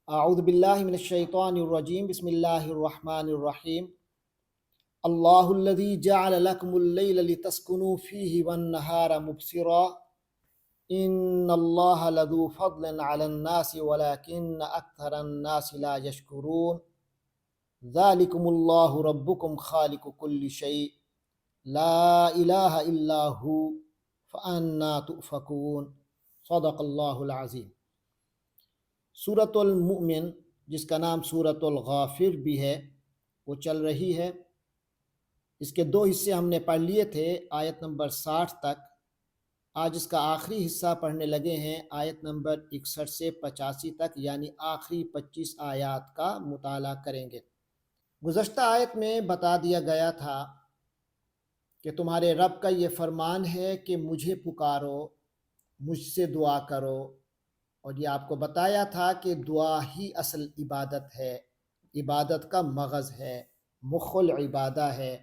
اعوذ باللہ من الشیطان الرجیم بسم اللہ الرحمن الرحیم اللہ الذی جعل لکم اللیل لتسکنوا فیہ والنہار مبصرا ان اللہ لذو فضل علی الناس ولکن اکثر الناس لا یشکرون ذالکم اللہ ربکم خالق کل شیء لا الہ الا ہو فانا تؤفکون صدق اللہ العظیم۔ سورۃ المؤمن، جس کا نام سورۃ الغافر بھی ہے، وہ چل رہی ہے۔ اس کے دو حصے ہم نے پڑھ لیے تھے، آیت نمبر 60 تک۔ آج اس کا آخری حصہ پڑھنے لگے ہیں، آیت نمبر 61 سے 85 تک، یعنی آخری 25 آیات کا مطالعہ کریں گے۔ گزشتہ آیت میں بتا دیا گیا تھا کہ تمہارے رب کا یہ فرمان ہے کہ مجھے پکارو، مجھ سے دعا کرو، اور یہ آپ کو بتایا تھا کہ دعا ہی اصل عبادت ہے، عبادت کا مغز ہے، مخ العبادہ ہے۔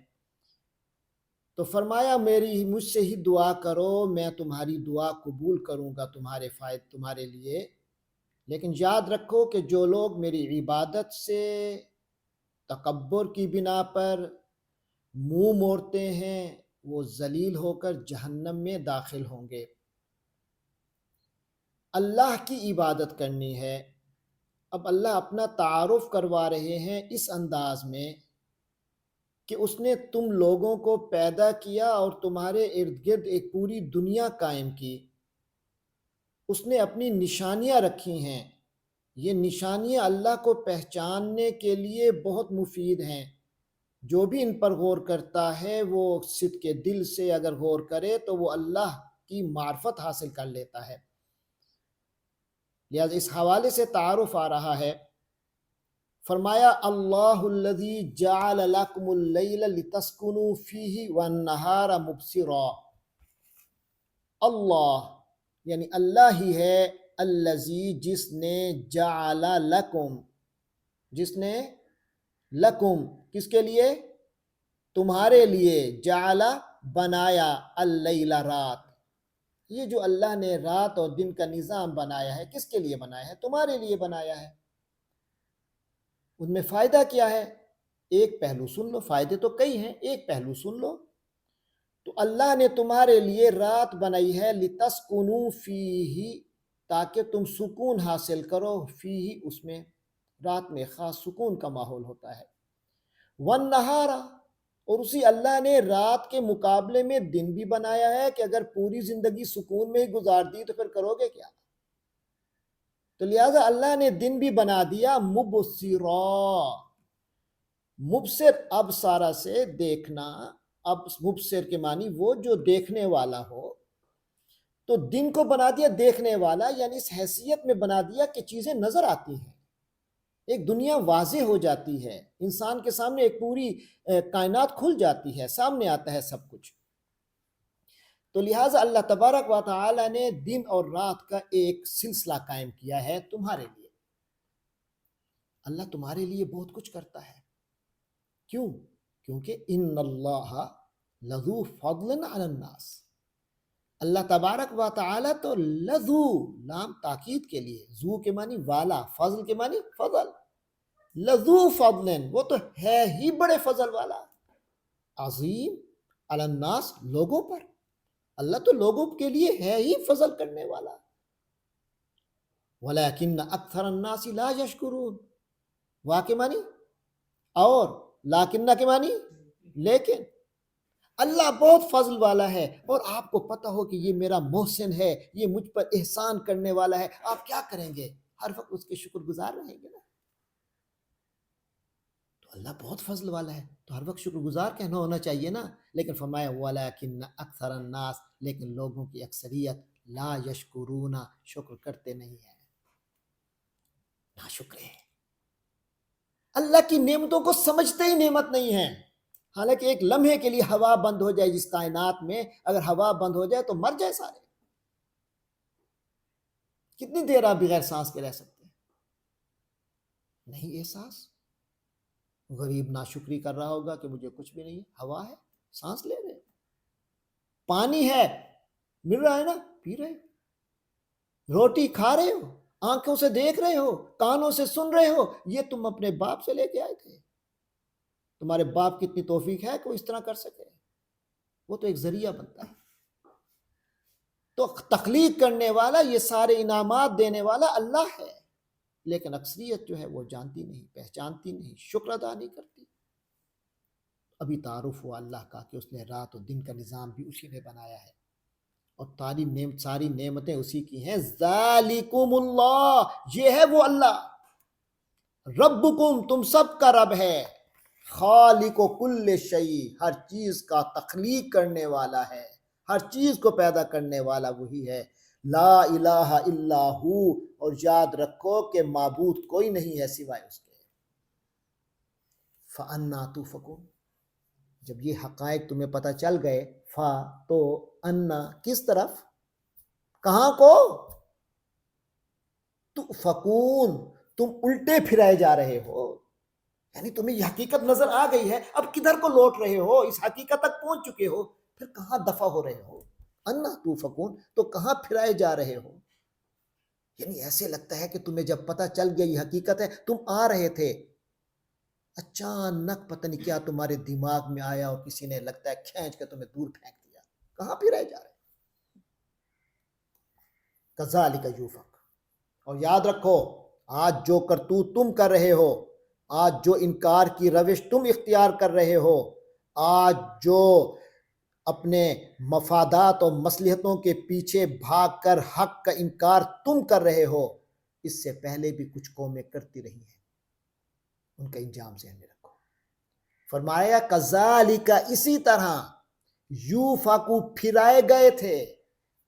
تو فرمایا مجھ سے ہی دعا کرو، میں تمہاری دعا قبول کروں گا تمہارے لیے۔ لیکن یاد رکھو کہ جو لوگ میری عبادت سے تکبر کی بنا پر منہ موڑتے ہیں، وہ ذلیل ہو کر جہنم میں داخل ہوں گے۔ اللہ کی عبادت کرنی ہے۔ اب اللہ اپنا تعارف کروا رہے ہیں اس انداز میں کہ اس نے تم لوگوں کو پیدا کیا اور تمہارے ارد گرد ایک پوری دنیا قائم کی۔ اس نے اپنی نشانیاں رکھی ہیں۔ یہ نشانیاں اللہ کو پہچاننے کے لیے بہت مفید ہیں۔ جو بھی ان پر غور کرتا ہے، وہ صدق کے دل سے اگر غور کرے تو وہ اللہ کی معرفت حاصل کر لیتا ہے۔ لہذا اس حوالے سے تعارف آ رہا ہے۔ فرمایا اللہ الذی جعل لکم اللیل لتسکنوا فیہ والنہار مبصرا۔ اللہ یعنی اللہ ہی ہے، الذی جس نے جعل لکم، جس نے لکم کس کے لیے؟ تمہارے لیے، جعل بنایا، اللیل رات۔ یہ جو اللہ نے رات اور دن کا نظام بنایا ہے، کس کے لیے بنایا ہے؟ تمہارے لیے بنایا ہے۔ ان میں فائدہ کیا ہے؟ ایک پہلو سن لو، فائدے تو کئی ہیں، ایک پہلو سن لو۔ تو اللہ نے تمہارے لیے رات بنائی ہے لتسکنوا فیہ، تاکہ تم سکون حاصل کرو، فیہ اس میں، رات میں خاص سکون کا ماحول ہوتا ہے۔ والنہار، اور اسی اللہ نے رات کے مقابلے میں دن بھی بنایا ہے کہ اگر پوری زندگی سکون میں ہی گزار دی تو پھر کرو گے کیا؟ تو لہٰذا اللہ نے دن بھی بنا دیا مبصرا۔ مبصر ابصارہ سے دیکھنا، اب مبصر کے معنی وہ جو دیکھنے والا ہو، تو دن کو بنا دیا دیکھنے والا، یعنی اس حیثیت میں بنا دیا کہ چیزیں نظر آتی ہیں، ایک دنیا واضح ہو جاتی ہے، انسان کے سامنے ایک پوری کائنات کھل جاتی ہے، سامنے آتا ہے سب کچھ۔ تو لہٰذا اللہ تبارک و تعالی نے دن اور رات کا ایک سلسلہ قائم کیا ہے تمہارے لیے۔ اللہ تمہارے لیے بہت کچھ کرتا ہے۔ کیوں؟ کیونکہ ان اللہ لذو فضل علی الناس۔ اللہ تبارک و تعالی تو لذو، لام تاکید کے لیے، ذو کے معنی والا، فضل کے معنی فضل، لذو فضل، وہ تو ہے ہی بڑے فضل والا، عظیم، علی الناس، لوگوں پر۔ اللہ تو لوگوں کے لیے ہے ہی فضل کرنے والا۔ ولیکن اکثر الناس لا یشکرون، وا کے معنی اور، لاکنہ کے معنی لیکن۔ اللہ بہت فضل والا ہے، اور آپ کو پتہ ہو کہ یہ میرا محسن ہے، یہ مجھ پر احسان کرنے والا ہے، آپ کیا کریں گے؟ ہر وقت اس کے شکر گزار رہیں گے نا۔ تو اللہ بہت فضل والا ہے تو ہر وقت شکر گزار کہنا ہونا چاہیے نا۔ لیکن فرمایا وَلَكِنَّ أَكْثَرَ النَّاسِ، لیکن لوگوں کی اکثریت لا یشکرون، شکر کرتے نہیں ہیں، ناشکرے ہیں، اللہ کی نعمتوں کو سمجھتے ہی نعمت نہیں ہیں۔ حالانکہ ایک لمحے کے لیے ہوا بند ہو جائے جس کائنات میں، اگر ہوا بند ہو جائے تو مر جائے سارے۔ کتنی دیر آپ بغیر سانس کے رہ سکتے ہیں؟ نہیں احساس۔ غریب ناشکری کر رہا ہوگا کہ مجھے کچھ بھی نہیں ہے، ہوا ہے، سانس لے رہے، پانی ہے، مل رہا ہے نا، پی رہے، روٹی کھا رہے ہو، آنکھوں سے دیکھ رہے ہو، کانوں سے سن رہے ہو، یہ تم اپنے باپ سے لے کے آئے تھے؟ تمہارے باپ کی اتنی توفیق ہے کہ وہ اس طرح کر سکے؟ وہ تو ایک ذریعہ بنتا ہے۔ تو تخلیق کرنے والا، یہ سارے انعامات دینے والا اللہ ہے، لیکن اکثریت جو ہے وہ جانتی نہیں، پہچانتی نہیں، شکر ادا نہیں کرتی۔ ابھی تعارف ہوا اللہ کا کہ اس نے رات و دن کا نظام بھی اسی نے بنایا ہے، اور ساری نعمتیں اسی کی ہیں۔ ذالکم اللہ، یہ ہے وہ اللہ، ربکم، تم سب کا رب ہے، خالق و کل شیء، ہر چیز کا تخلیق کرنے والا ہے، ہر چیز کو پیدا کرنے والا وہی ہے۔ لا الہ الا ہو، اور یاد رکھو کہ معبود کوئی نہیں ہے سوائے اس کے۔ فَأَنَّا تُؤْفَكُونَ، جب یہ حقائق تمہیں پتہ چل گئے، فا تو انا، کس طرف، کہاں کو، تؤفکون، تم الٹے پھرائے جا رہے ہو، یعنی تمہیں یہ حقیقت نظر آ گئی ہے، اب کدھر کو لوٹ رہے ہو، اس حقیقت تک پہنچ چکے ہو، پھر کہاں دفع ہو رہے ہو؟ انا تؤفکون، تو کہاں پھرائے جا رہے ہو؟ یعنی ایسے لگتا ہے کہ تمہیں جب پتہ چل گیا یہ حقیقت ہے، تم آ رہے تھے، اچانک پتہ نہیں کیا تمہارے دماغ میں آیا اور کسی نے لگتا ہے کھینچ کے تمہیں دور پھینک دیا، کہاں پھرائے جا رہے؟ کذالک یوفک، اور یاد رکھو، آج جو کرتوت تم کر رہے ہو، آج جو انکار کی روش تم اختیار کر رہے ہو، آج جو اپنے مفادات اور مصلحتوں کے پیچھے بھاگ کر حق کا انکار تم کر رہے ہو، اس سے پہلے بھی کچھ قومیں کرتی رہی ہیں، ان کا انجام ذہن میں رکھو۔ فرمایا کذالک، اسی طرح، یوفکو، پھرائے گئے تھے،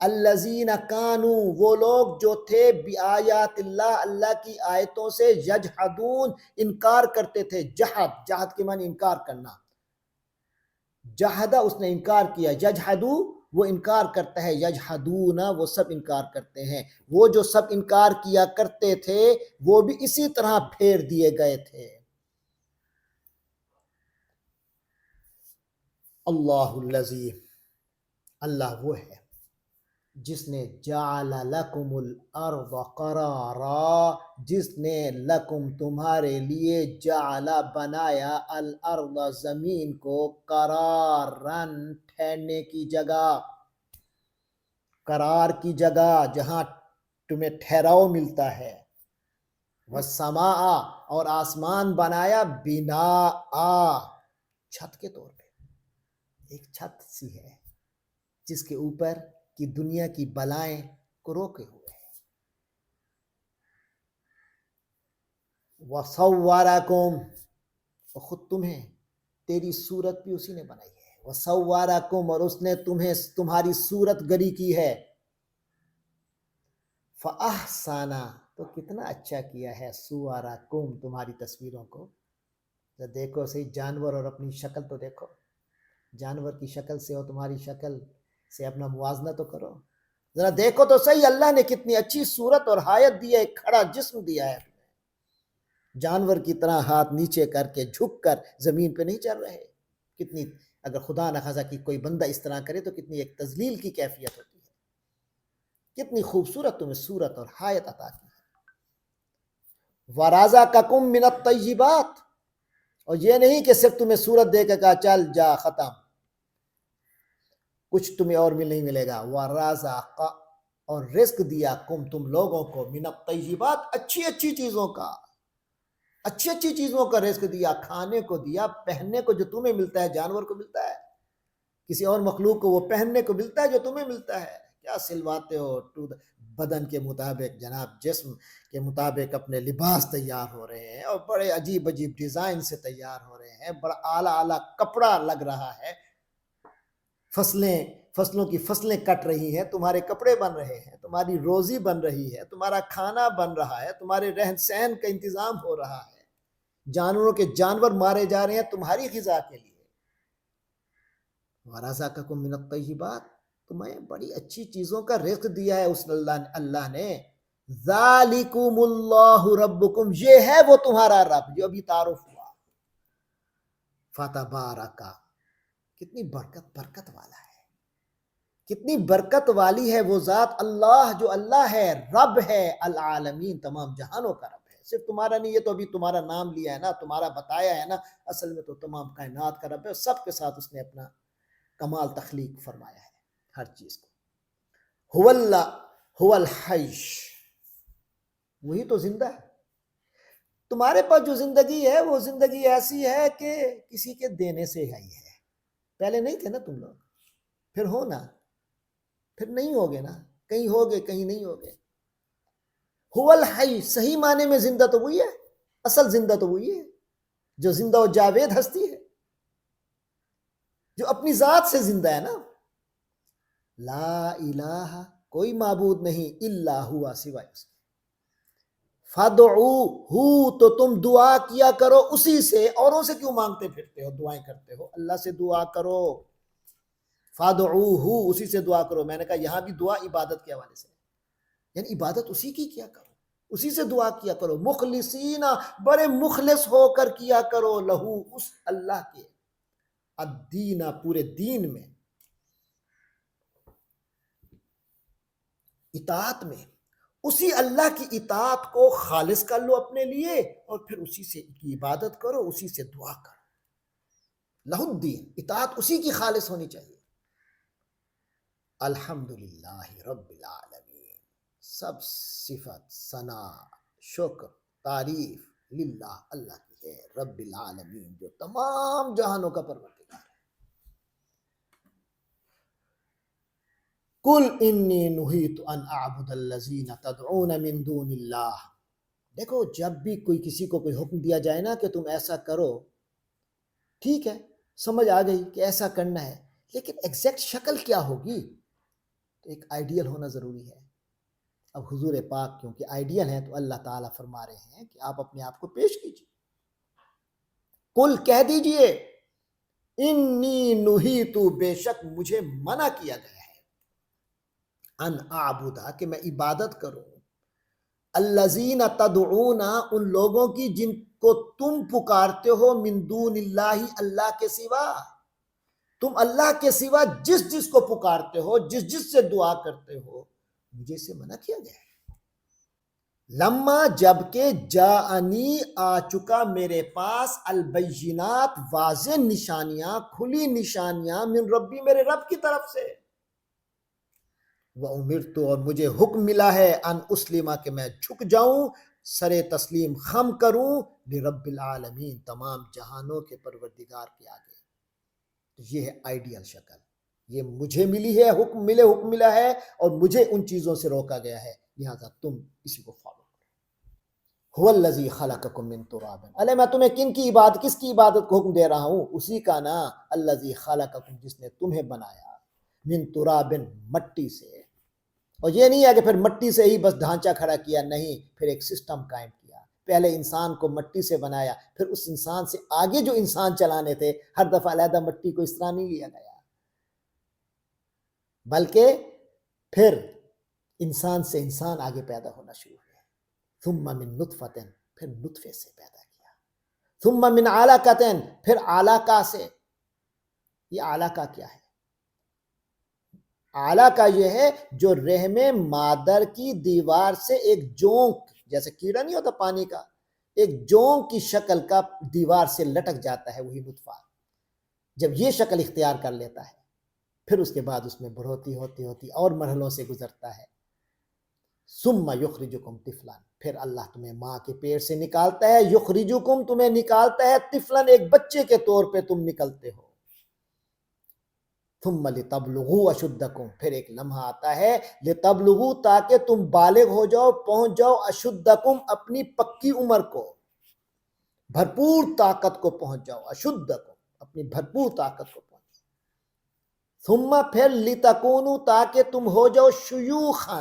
الذین کانوا، وہ لوگ جو تھے، بآیات اللہ، اللہ کی آیتوں سے، یجحدون، انکار کرتے تھے۔ جہد کے معنی انکار کرنا، جہدہ، اس نے انکار کیا، یجحدو، وہ انکار کرتا ہے، یجحدون، وہ سب انکار کرتے ہیں۔ وہ جو سب انکار کیا کرتے تھے، وہ بھی اسی طرح پھیر دیے گئے تھے۔ اللہ الذی، اللہ وہ ہے جس نے جعل لکم الارض قرارا، جس نے لکم، تمہارے لیے، جعل، بنایا، الارض، زمین کو، قرارن، ٹھہرنے کی جگہ، قرار کی جگہ جہاں تمہیں ٹھہراؤ ملتا ہے، والسماء، اور آسمان بنایا، بناء، چھت کے طور پہ، ایک چھت سی ہے جس کے اوپر کی دنیا کی بلائیں کو روکے ہوئے ہیں۔ وَصَوَّرَكُمْ، اور خود تمہیں، تیری صورت بھی اسی نے بنائی ہے، وَصَوَّرَكُمْ، اور اس نے تمہیں، تمہاری صورت گری کی ہے، فَأَحْسَنَ، تو کتنا اچھا کیا ہے، صُوَرَكُمْ، تمہاری تصویروں کو۔ دیکھو صحیح، جانور اور اپنی شکل تو دیکھو، جانور کی شکل سے اور تمہاری شکل سے اپنا موازنہ تو کرو، ذرا دیکھو تو صحیح، اللہ نے کتنی اچھی صورت اور حیت دی ہے، ایک کھڑا جسم دیا ہے، جانور کی طرح ہاتھ نیچے کر کے جھک کر زمین پہ نہیں چل رہے۔ کتنی، اگر خدا نخواستہ کہ کوئی بندہ اس طرح کرے تو کتنی ایک تذلیل کی کیفیت ہوتی ہے، کتنی خوبصورت تمہیں صورت اور حیت عطا کی ہے۔ وَرَزَقَكُم مِّنَ الطَّيِّبَاتِ، اور یہ نہیں کہ صرف تمہیں صورت دے کے کہا چل جا ختم، کچھ تمہیں اور نہیں ملے گا، وَرَزَقَ، اور رزق دیا، تم لوگوں کو، مِّنَ الطَّيِّبَاتِ، اچھی اچھی چیزوں کا، اچھی اچھی چیزوں کا رزق دیا، کھانے کو دیا، پہننے کو جو تمہیں ملتا ہے جانور کو ملتا ہے، کسی اور مخلوق کو وہ پہننے کو ملتا ہے جو تمہیں ملتا ہے، کیا سلواتے ہو، بدن کے مطابق، جناب جسم کے مطابق اپنے لباس تیار ہو رہے ہیں، اور بڑے عجیب عجیب ڈیزائن سے تیار ہو رہے ہیں، بڑا اعلیٰ اعلیٰ کپڑا لگ رہا ہے، فصلوں کی فصلیں کٹ رہی ہیں، تمہارے کپڑے بن رہے ہیں، تمہاری روزی بن رہی ہے، تمہارا کھانا بن رہا ہے، تمہارے رہن سہن کا انتظام ہو رہا ہے، جانوروں کے جانور مارے جا رہے ہیں تمہاری غذا کے لیے۔ وَرَزَقَكُم مِّنَ الطَّيِّبَاتِ، تمہیں بڑی اچھی چیزوں کا رزق دیا ہے اس اللہ نے۔ ذَلِكُمُ اللَّهُ رَبُّكُمْ، یہ ہے وہ تمہارا رب جو ابھی تعارف ہوا۔ فَتَبَارَكَ، کتنی برکت والا ہے، کتنی برکت والی ہے وہ ذات اللہ جو اللہ ہے، رب ہے العالمین، تمام جہانوں کا رب ہے، صرف تمہارا نہیں، یہ تو ابھی تمہارا نام لیا ہے نا، تمہارا بتایا ہے نا، اصل میں تو تمام کائنات کا رب ہے، سب کے ساتھ اس نے اپنا کمال تخلیق فرمایا ہے ہر چیز کو۔ هو اللہ هو الحی، وہی تو زندہ ہے۔ تمہارے پاس جو زندگی ہے وہ زندگی ایسی ہے کہ کسی کے دینے سے آئی ہے، پہلے نہیں تھے نا تم لوگ، پھر ہو نا، پھر نہیں ہوگے نا، کہیں ہوگے کہیں نہیں ہوگے۔ هو الحی، صحیح معنی میں زندہ تو وہی ہے، اصل زندہ تو وہی ہے جو زندہ و جاوید ہستی ہے، جو اپنی ذات سے زندہ ہے نا۔ لا الہ، کوئی معبود نہیں، الا ہوا، سوائے اس کے۔ فادعوہ، تو تم دعا کیا کرو اسی سے، اوروں سے کیوں مانگتے پھرتے ہو، دعائیں کرتے ہو، اللہ سے دعا کرو۔ فادعوہ، اسی سے دعا کرو۔ میں نے کہا یہاں بھی دعا عبادت کے حوالے سے، یعنی عبادت اسی کی کیا کرو، اسی سے دعا کیا کرو، مخلصین، بڑے مخلص ہو کر کیا کرو، لہو، اس اللہ کے، الدین، پورے دین میں، اطاعت میں، اسی اللہ کی اطاعت کو خالص کر لو اپنے لیے، اور پھر اسی سے کی عبادت کرو، اسی سے دعا کرو۔ لہ الدین، اطاعت اسی کی خالص ہونی چاہیے۔ الحمدللہ رب العالمین، سب صفت، ثنا، شکر، تعریف للہ، اللہ کی ہے، رب العالمین، جو تمام جہانوں کا پروردگار ہے۔ قل انی نہیت ان اعبد الذین تدعون من دون اللہ، دیکھو جب بھی کسی کو کوئی حکم دیا جائے نا کہ تم ایسا کرو، ٹھیک ہے، سمجھ آ گئی کہ ایسا کرنا ہے، لیکن ایگزیکٹ شکل کیا ہوگی، تو ایک آئیڈیل ہونا ضروری ہے۔ اب حضور پاک کیونکہ آئیڈیل ہیں تو اللہ تعالیٰ فرما رہے ہیں کہ آپ اپنے آپ کو پیش کیجیے۔ قل، کہہ دیجئے، انی نہیتو، بے شک مجھے منع کیا گیا ہے، ان اعبدا، کہ میں عبادت کروں، الذین تدعون، ان لوگوں کی جن کو تم پکارتے ہو، من دون اللہ، اللہ کے سوا، تم اللہ کے سوا جس جس کو پکارتے ہو، جس جس سے دعا کرتے ہو، مجھے سے منع کیا گیا ہے۔ لما، جبکہ جاءنی، آ چکا میرے پاس، البینات، واضح نشانیاں، کھلی نشانیاں، من ربی، میرے رب کی طرف سے، وَأُمِرْتُ، اور مجھے حکم ملا ہے، ان اسلم، کہ میں جھک جاؤں، سر تسلیم خم کروں، لرب العالمین، تمام جہانوں کے پروردگار کے آگے۔ تو یہ ہے آئیڈیل شکل، یہ مجھے ملی ہے، حکم ملا ہے، اور مجھے ان چیزوں سے روکا گیا ہے، لہذا تم اسی کو فالو کرو۔ هو الذی خلقکم من تراب، ارے میں تمہیں کس کی عبادت کو حکم دے رہا ہوں، اسی کا نا، الذی خلقکم، جس نے تمہیں بنایا، من تراب، مٹی سے۔ اور یہ نہیں ہے کہ پھر مٹی سے ہی بس ڈھانچہ کھڑا کیا، نہیں، پھر ایک سسٹم قائم کیا، پہلے انسان کو مٹی سے بنایا، پھر اس انسان سے آگے جو انسان چلانے تھے، ہر دفعہ علیحدہ مٹی کو اس طرح نہیں لیا گیا، بلکہ پھر انسان سے انسان آگے پیدا ہونا شروع ہوئے، ثم من نطفۃ، پھر نطفے سے پیدا کیا، ثم من علقۃ، پھر علقہ سے۔ یہ علقہ کیا ہے؟ علقہ یہ ہے جو رحم مادر کی دیوار سے ایک جونک، جیسے کیڑا نہیں ہوتا پانی کا، ایک جونک کی شکل کا دیوار سے لٹک جاتا ہے، وہی نطفہ۔ جب یہ شکل اختیار کر لیتا ہے، پھر اس کے بعد اس میں بڑھوتی ہوتی اور مرحلوں سے گزرتا ہے۔ ثم یخرجکم طفلا، پھر اللہ تمہیں ماں کے پیٹ سے نکالتا ہے، یخرجکم، تمہیں نکالتا ہے، طفلا، ایک بچے کے طور پہ تم نکلتے ہو۔ ثم لتبلغوا اشدکم، پھر ایک لمحہ آتا ہے، لتبلغوا، تاکہ تم بالغ ہو جاؤ، پہنچ جاؤ، اشدکم، اپنی پکی عمر کو، بھرپور طاقت کو پہنچ جاؤ، اشدکم، اپنی بھرپور طاقت کو پہنچ جاؤ۔ ثم، پھر لتکونوا، تاکہ تم ہو جاؤ، شیوخا،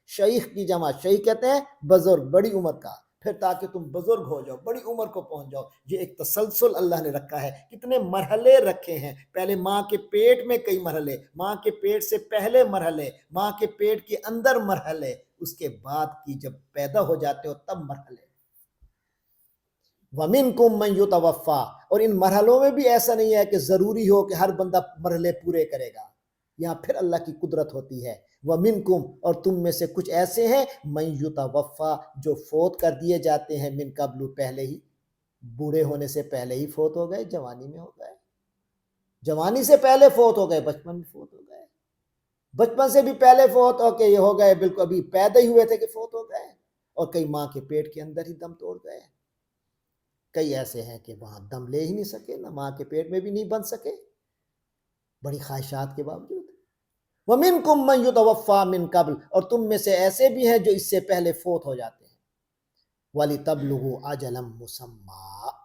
شیخ کی جمع، شیخ کہتے ہیں بزرگ، بڑی عمر کا، پھر تاکہ تم بزرگ ہو جاؤ، بڑی عمر کو پہنچ جاؤ۔ یہ ایک تسلسل اللہ نے رکھا ہے، کتنے مرحلے رکھے ہیں، پہلے ماں کے پیٹ میں کئی مرحلے، ماں کے پیٹ سے پہلے مرحلے، ماں کے پیٹ کے اندر مرحلے، اس کے بعد کی جب پیدا ہو جاتے ہو تب مرحلے۔ وَمِنْكُمْ مَنْ يُتَوَفَّى، اور ان مرحلوں میں بھی ایسا نہیں ہے کہ ضروری ہو کہ ہر بندہ مرحلے پورے کرے گا، یہاں پھر اللہ کی قدرت ہوتی ہے۔ وَمِنْكُمْ، اور تم میں سے کچھ ایسے ہیں، مَن يُتَوَفَّى، جو فوت کر دیے جاتے ہیں، من قبل، پہلے ہی، بوڑھے ہونے سے پہلے ہی فوت ہو گئے، جوانی میں ہو گئے، جوانی سے پہلے فوت ہو گئے، بچپن میں فوت ہو گئے، بچپن سے بھی پہلے فوت ہو کے یہ ہو گئے، بالکل ابھی پیدا ہی ہوئے تھے کہ فوت ہو گئے، اور کئی ماں کے پیٹ کے اندر ہی دم توڑ گئے، کئی ایسے ہیں کہ وہاں دم لے ہی نہیں سکے، نہ ماں کے پیٹ میں بھی نہیں بن سکے، بڑی خواہشات کے باوجود۔ وَمِنْكُمْ مَنْ يُتَوَفَّى مِنْ قَبْلِ، اور تم میں سے ایسے بھی ہیں جو اس سے پہلے فوت ہو جاتے ہیں۔ وَلِتَبْلُغُوا أَجَلًا مُّسَمًّى،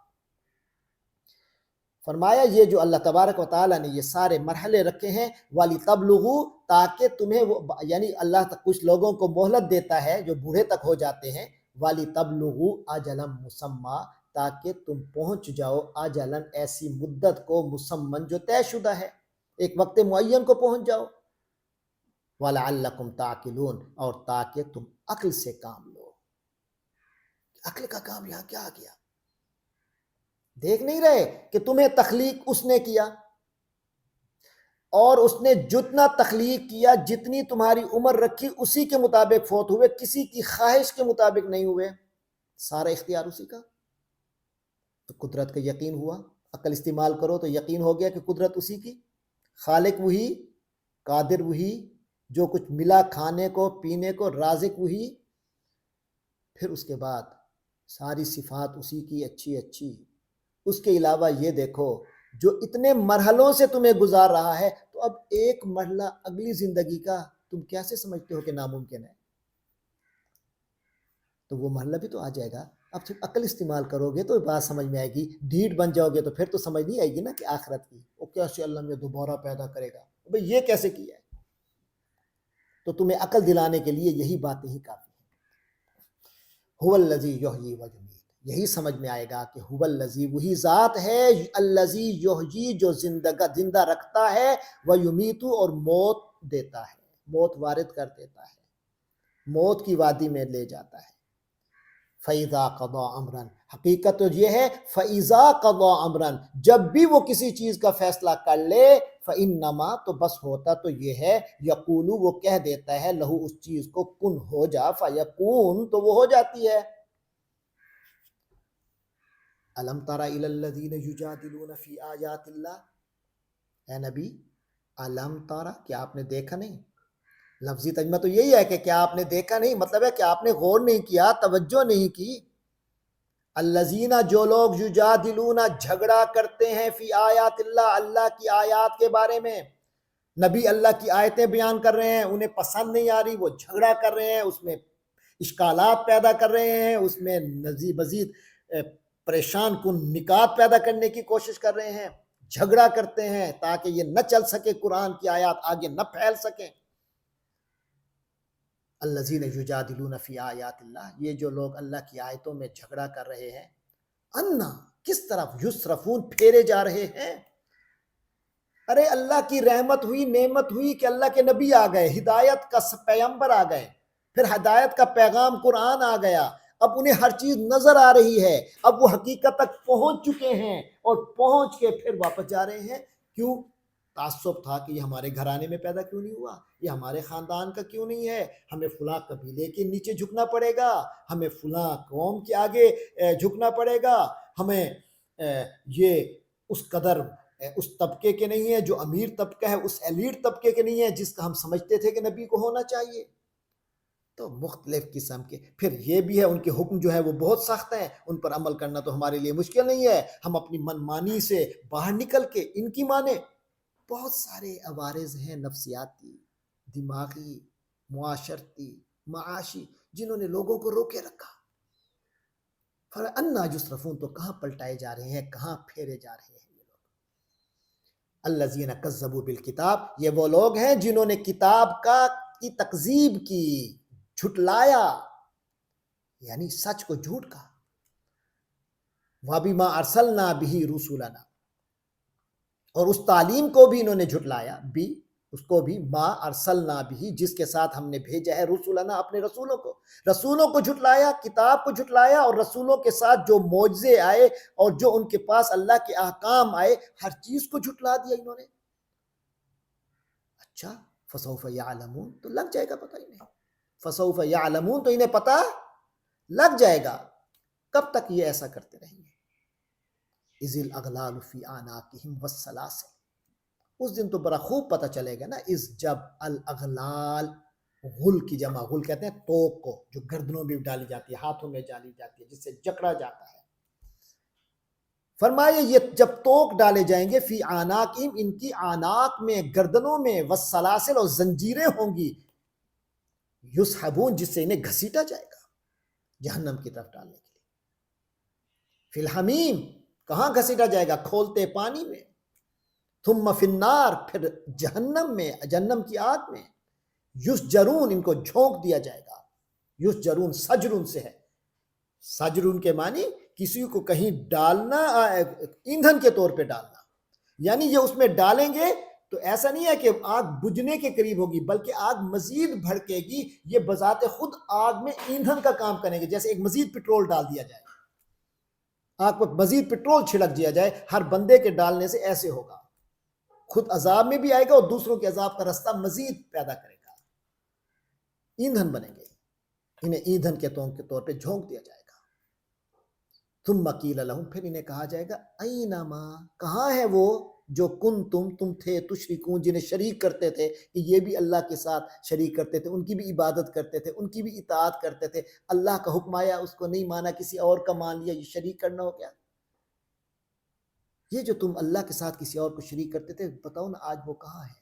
فرمایا یہ جو اللہ تبارک و تعالیٰ نے یہ سارے مرحلے رکھے ہیں، وَلِتَبْلُغُوا، تاکہ تمہیں یعنی اللہ کچھ لوگوں کو مہلت دیتا ہے جو بوڑھے تک ہو جاتے ہیں، وَلِتَبْلُغُوا أَجَلًا مُّسَمًّى، تاکہ تم پہنچ جاؤ اجلاً، ایسی مدت کو، مسمن جو طے شدہ ہے، ایک وقت معین کو پہنچ جاؤ، وَلَعَلَّكُمْ تَعْقِلُونَ، اور تاکہ تم عقل سے کام لو۔ عقل کا کام یہاں کیا آ گیا؟ دیکھ نہیں رہے کہ تمہیں تخلیق اس نے کیا، اور اس نے جتنا تخلیق کیا، جتنی تمہاری عمر رکھی، اسی کے مطابق فوت ہوئے، کسی کی خواہش کے مطابق نہیں ہوئے، سارا اختیار اسی کا۔ تو قدرت کا یقین ہوا، عقل استعمال کرو تو یقین ہو گیا کہ قدرت اسی کی، خالق وہی، قادر وہی، جو کچھ ملا کھانے کو پینے کو، رازق وہی، پھر اس کے بعد ساری صفات اسی کی اچھی اچھی۔ اس کے علاوہ یہ دیکھو، جو اتنے مرحلوں سے تمہیں گزار رہا ہے، تو اب ایک مرحلہ اگلی زندگی کا تم کیسے سمجھتے ہو کہ ناممکن ہے؟ تو وہ مرحلہ بھی تو آ جائے گا۔ اب جب عقل استعمال کرو گے تو بات سمجھ میں آئے گی، ڈھیٹ بن جاؤ گے تو پھر تو سمجھ نہیں آئے گی نا کہ آخرت کی، وہ کیسے اللہ میں دوبارہ پیدا کرے گا، بھئی یہ کیسے کیا ہے؟ تو تمہیں عقل دلانے کے لیے یہی باتیں ہی کافی ہیں۔ هو الذی یحیی و یمیت، یہی سمجھ میں آئے گا کہ هو الذی، وہی ذات ہے، الذی یحیی، جو زندہ رکھتا ہے، و یمیت، اور موت دیتا ہے، موت وارد کر دیتا ہے، موت کی وادی میں لے جاتا ہے۔ فَإِذَا قَضَىٰ أَمْرًا، حقیقت تو یہ ہے، فَإِذَا قَضَىٰ أَمْرًا، جب بھی وہ کسی چیز کا فیصلہ کر لے، فَإِنَّمَا، تو بس ہوتا تو یہ ہے، یقول، وہ کہہ دیتا ہے، لہو، اس چیز کو، کن، ہو جا، فَيَكُونُ، تو وہ ہو جاتی ہے۔ أَلَمْ تَرَ إِلَى الَّذِينَ يُجَادِلُونَ فِي آيَاتِ اللَّهِ، اے نبی، أَلَمْ تَرَ، کیا آپ نے دیکھا نہیں؟ لفظی ترجمہ تو یہی ہے کہ کیا آپ نے دیکھا نہیں، مطلب ہے کہ آپ نے غور نہیں کیا، توجہ نہیں کی۔ الذین، جو لوگ، یجادلون، جھگڑا کرتے ہیں، فی آیات اللہ، اللہ کی آیات کے بارے میں، نبی اللہ کی آیتیں بیان کر رہے ہیں، انہیں پسند نہیں آ رہی، وہ جھگڑا کر رہے ہیں، اس میں اشکالات پیدا کر رہے ہیں، اس میں مزید پریشان کن نکات پیدا کرنے کی کوشش کر رہے ہیں، جھگڑا کرتے ہیں تاکہ یہ نہ چل سکے، قرآن کی آیات آگے نہ پھیل سکیں۔ الذین یجادلون فی آیات اللہ، یہ جو لوگ اللہ کی آیتوں میں جھگڑا کر رہے ہیں، انا، کس طرف، یصرفون، پھیرے جا رہے ہیں۔ ارے اللہ کی رحمت ہوئی، نعمت ہوئی کہ اللہ کے نبی آ گئے، ہدایت کا پیغمبر آ گئے، پھر ہدایت کا پیغام قرآن آ گیا، اب انہیں ہر چیز نظر آ رہی ہے، اب وہ حقیقت تک پہنچ چکے ہیں، اور پہنچ کے پھر واپس جا رہے ہیں۔ کیوں؟ تعصب تھا کہ یہ ہمارے گھرانے میں پیدا کیوں نہیں ہوا، یہ ہمارے خاندان کا کیوں نہیں ہے، ہمیں فلاں قبیلے کے نیچے جھکنا پڑے گا، ہمیں فلاں قوم کے آگے جھکنا پڑے گا، ہمیں یہ اس قدر اس طبقے کے نہیں ہے جو امیر طبقہ ہے، اس ایلیٹ طبقے کے نہیں ہے جس کا ہم سمجھتے تھے کہ نبی کو ہونا چاہیے۔ تو مختلف قسم کے، پھر یہ بھی ہے ان کے حکم جو ہے وہ بہت سخت ہیں، ان پر عمل کرنا تو ہمارے لیے مشکل نہیں ہے، ہم اپنی من مانی سے باہر نکل کے ان کی مانیں۔ بہت سارے عوارض ہیں، نفسیاتی، دماغی، معاشرتی، معاشی، جنہوں نے لوگوں کو روکے رکھا۔ فَأَنَّىٰ يُصْرَفُونَ، تو کہاں پلٹائے جا رہے ہیں، کہاں پھیرے جا رہے ہیں یہ لوگ۔ الَّذِينَ كَذَّبُوا بِالْكِتَابِ، یہ وہ لوگ ہیں جنہوں نے کتاب کی تکذیب کی، جھٹلایا، یعنی سچ کو جھوٹ کہا۔ وَبِمَا أَرْسَلْنَا بِهِ رُسُلَنَا، اور اس تعلیم کو بھی انہوں نے جھٹلایا، بھی اس کو بھی، ما ارسلنا بھی، جس کے ساتھ ہم نے بھیجا ہے، رسولنا، اپنے رسولوں کو، رسولوں کو جھٹلایا، کتاب کو جھٹلایا، اور رسولوں کے ساتھ جو معجزے آئے اور جو ان کے پاس اللہ کے احکام آئے، ہر چیز کو جھٹلا دیا انہوں نے۔ اچھا فسوف یعلمون، تو لگ جائے گا پتہ انہیں، فسوف یعلمون تو انہیں پتہ لگ جائے گا. کب تک یہ ایسا کرتے رہیں گے؟ اذ الاغلال فی اعناقہم والسلاسل، اس دن تو بڑا خوب پتہ چلے گا نا. اس جب الاغلال، غل کی جمع، غل کہتے ہیں توق کو، جو گردنوں میں ڈالی جاتی ہے، ہاتھوں میں ڈالی جاتی ہے، جس سے جکڑا جاتا ہے. فرمایا یہ جب توق ڈالے جائیں گے، فی اعناقہم، ان کی اعناق میں، گردنوں میں، والسلاسل، اور زنجیریں ہوں گی، یسحبون، جس سے انہیں گھسیٹا جائے گا جہنم کی طرف ڈالنے کے لیے. فی الحمیم، کہاں گھسیٹا جائے گا؟ کھولتے پانی میں. ثم فی النار، پھر جہنم میں، جہنم کی آگ میں. یسجرون، ان کو جھونک دیا جائے گا. یسجرون سجرون سے ہے، سجرون کے معنی کسی کو کہیں ڈالنا، ایندھن کے طور پہ ڈالنا. یعنی یہ اس میں ڈالیں گے تو ایسا نہیں ہے کہ آگ بجھنے کے قریب ہوگی، بلکہ آگ مزید بھڑکے گی. یہ بذات خود آگ میں ایندھن کا کام کریں گے، جیسے ایک مزید پٹرول ڈال دیا جائے، آگ پر مزید پٹرول چھڑک دیا جائے. ہر بندے کے ڈالنے سے ایسے ہوگا، خود عذاب میں بھی آئے گا اور دوسروں کے عذاب کا رستہ مزید پیدا کرے گا. ایندھن بنیں گے، انہیں ایندھن کے طور پہ جھونک دیا جائے گا. ثم قیل لہم، پھر انہیں کہا جائے گا، اینما، کہاں ہے وہ جو تم تھے، تشرکون، جنہیں شریک کرتے تھے کہ یہ بھی اللہ کے ساتھ شریک کرتے تھے، ان کی بھی عبادت کرتے تھے، ان کی بھی اطاعت کرتے تھے. اللہ کا حکم آیا اس کو نہیں مانا، کسی اور کا مان لیا، یہ شریک کرنا ہو گیا. یہ جو تم اللہ کے ساتھ کسی اور کو شریک کرتے تھے، بتاؤ نا آج وہ کہاں ہے؟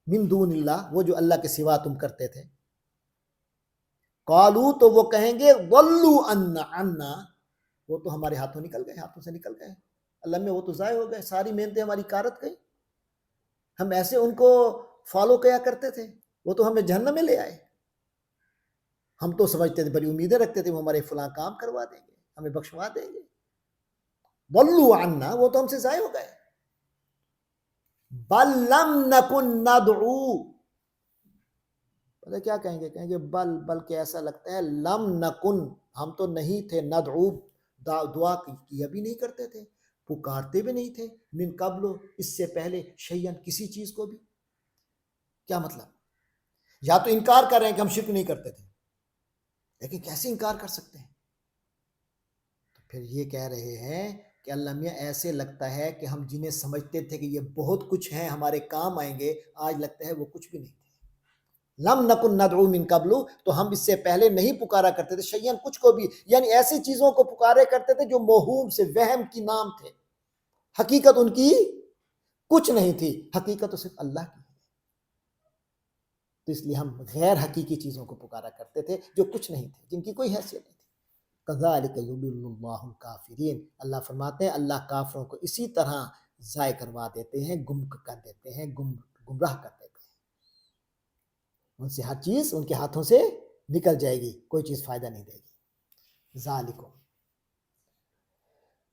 من دون اللہ، وہ جو اللہ کے سوا تم کرتے تھے. قالو، تو وہ کہیں گے، ضلوا عنا، وہ تو ہمارے ہاتھوں نکل گئے، ہاتھوں سے نکل گئے اللہ میں، وہ تو ضائع ہو گئے، ساری محنتیں ہماری کارت گئی. ہم ایسے ان کو فالو کیا کرتے تھے، وہ تو ہمیں جہنم میں لے آئے. ہم تو سمجھتے تھے، بڑی امیدیں رکھتے تھے وہ ہمارے فلاں کام کروا دیں گے، ہمیں بخشوا دیں گے. ضلوا عنا، وہ تو ہم سے ضائع ہو گئے. بل لم نکن ندعو، پتہ کیا کہیں گے؟ کہیں گے بلکہ ایسا لگتا ہے، لم نکن، ہم تو نہیں تھے، ندعو، دعا کیا بھی نہیں کرتے تھے، پکارتے بھی نہیں تھے، من قبل، اس سے پہلے، شیئن، کسی چیز کو بھی. کیا مطلب؟ یا تو انکار کر رہے ہیں کہ ہم شرک نہیں کرتے تھے، لیکن کیسے انکار کر سکتے ہیں؟ تو پھر یہ کہہ رہے ہیں کہ اللہ میاں ایسے لگتا ہے کہ ہم جنہیں سمجھتے تھے کہ یہ بہت کچھ ہیں، ہمارے کام آئیں گے، آج لگتا ہے وہ کچھ بھی نہیں تھے. لم نکن ندعو من قبل، تو ہم اس سے پہلے نہیں پکارا کرتے تھے، شیئن، کچھ کو بھی، یعنی ایسی چیزوں کو پکارے کرتے تھے جو موہوم سے، وہم کی نام تھے، حقیقت ان کی کچھ نہیں تھی، حقیقت تو صرف اللہ کی ہے. تو اس لیے ہم غیر حقیقی چیزوں کو پکارا کرتے تھے جو کچھ نہیں تھے، جن کی کوئی حیثیت نہیں تھی. کذالک یضل اللہ الکافرین، اللہ فرماتے ہیں اللہ کافروں کو اسی طرح ضائع کروا دیتے ہیں، گم کر دیتے ہیں، گمراہ کر دیتے ہیں. ان سے ہر چیز ان کے ہاتھوں سے نکل جائے گی، کوئی چیز فائدہ نہیں دے گی. ذالکم،